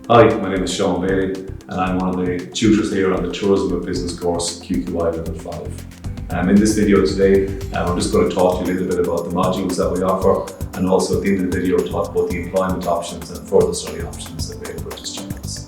Hi, my name is Sean Bailey and I'm one of the tutors here on the Tourism and Business course QQI Level 5. In this video today, I'm just going to talk to you a little bit about the modules that we offer, and also at the end of the video talk about the employment options and further study options available to students.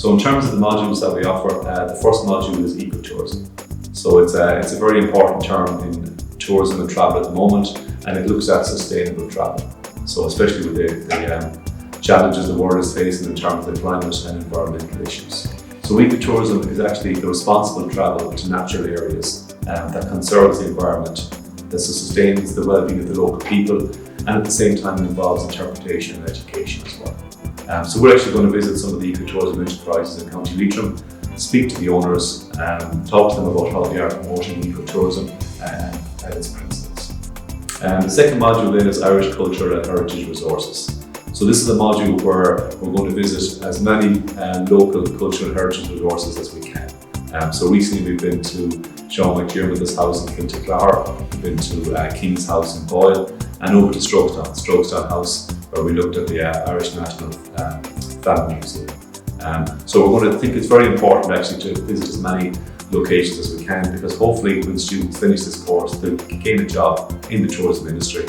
So in terms of the modules that we offer, the first module is ecotourism. So it's a very important term in tourism and travel at the moment, and it looks at sustainable travel. So especially with the challenges the world is facing in terms of the climate and environmental issues. So ecotourism is actually the responsible travel to natural areas that conserves the environment, that sustains the well-being of the local people, and at the same time involves interpretation and education as well. So we're actually going to visit some of the ecotourism enterprises in County Leitrim, speak to the owners, talk to them about how they are promoting ecotourism and its principles. The second module then is Irish Culture and Heritage Resources. So this is a module where we're going to visit as many local cultural and heritage resources as we can. So recently we've been to Sean McDermott's house in Kiltaclar, we've been to King's House in Boyle, and over to Strokestown House, where we looked at the Irish National Family Museum. So we're going to think it's very important actually to visit as many locations as we can, because hopefully when students finish this course they'll gain a job in the tourism industry.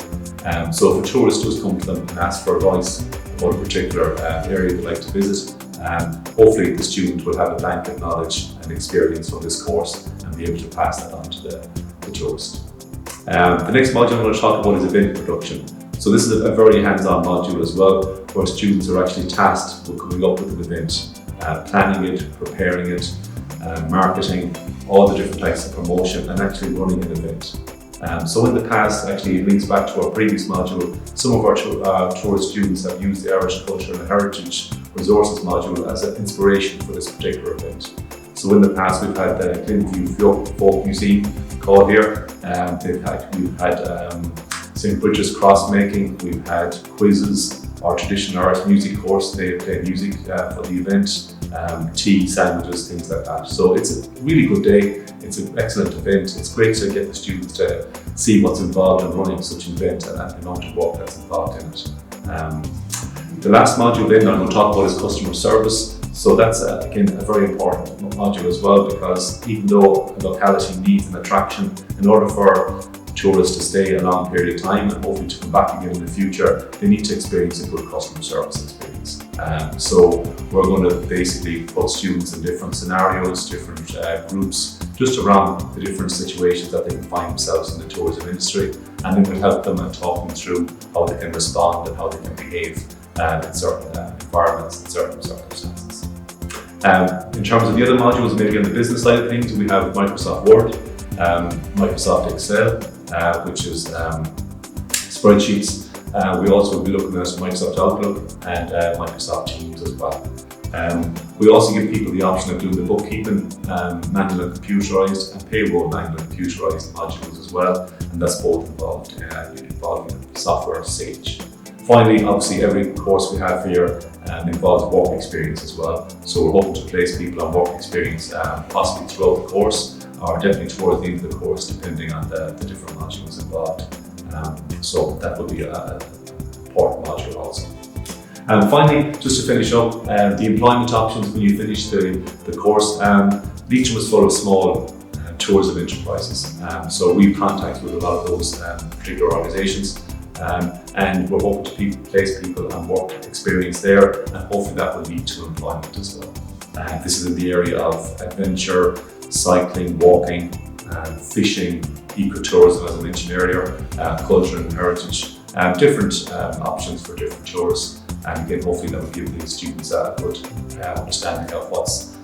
So if a tourist does come to them and ask for advice about a particular area they'd like to visit, hopefully the student will have a blanket knowledge and experience from this course and be able to pass that on to the tourist. The next module I'm going to talk about is event production. So this is a very hands-on module as well, where students are actually tasked with coming up with an event, planning it, preparing it, marketing, all the different types of promotion, and actually running an event. So in the past, actually it links back to our previous module, some of our tourist students have used the Irish Culture and Heritage Resources module as an inspiration for this particular event. So in the past we've had the Glenview Folk Museum called here, we've had St. Bridget's cross making, we've had quizzes, our traditional art music course, they play music for the event, tea, sandwiches, things like that. So it's a really good day, it's an excellent event. It's great to get the students to see what's involved in running such an event and the amount of work that's involved in it. The last module then I'm going to talk about is customer service. So that's again a very important module as well, because even though a locality needs an attraction, in order for tourists to stay a long period of time and hopefully to come back again in the future, they need to experience a good customer service experience. So we're going to basically put students in different scenarios, different groups, just around the different situations that they can find themselves in the tourism industry, and then we'll help them and talk them through how they can respond and how they can behave in certain environments and certain circumstances. In terms of the other modules, maybe on the business side of things, we have Microsoft Word, Microsoft Excel, which is spreadsheets. We also will be looking at Microsoft Outlook and Microsoft Teams as well. We also give people the option of doing the bookkeeping, manual and computerized, and payroll manual and computerized modules as well, and that's both involving software Sage. Finally, obviously every course we have here involves work experience as well. So we're hoping to place people on work experience possibly throughout the course, or definitely towards the end of the course, depending on the different modules involved. So that will be an important module also. And finally, just to finish up, the employment options when you finish the course. Leitrim is full of small tourism enterprises. So we contact with a lot of those particular organisations, and we're hoping to place people on work experience there, and hopefully that will lead to employment as well. This is in the area of adventure, cycling, walking, fishing, ecotourism, as I mentioned earlier, culture and heritage, different options for different tourists. And again, hopefully that will give the students a good understanding of what's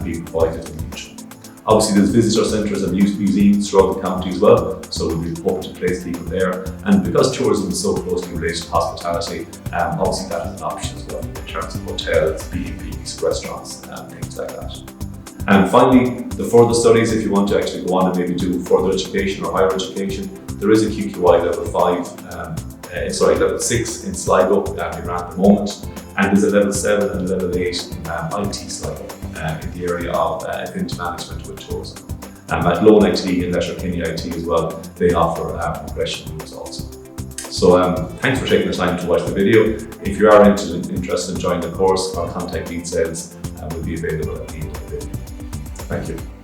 being provided in Leitrim. Obviously there's visitor centres and museums throughout the county as well, so we'll be hoping to place people there. And because tourism is so closely related to hospitality, obviously that is an option as well in terms of hotels, B&Bs, restaurants, and things like that. And finally, the further studies, if you want to actually go on and maybe do further education or higher education, there is a QQI level 6 in Sligo that we run at the moment, and there's a level 7 and level 8 in IT Sligo in the area of event management with tourism. At Lone IT and Letterkenny IT as well, they offer progression routes also. So thanks for taking the time to watch the video. If you are interested in joining the course, our contact details will be available at the end of the video. Thank you.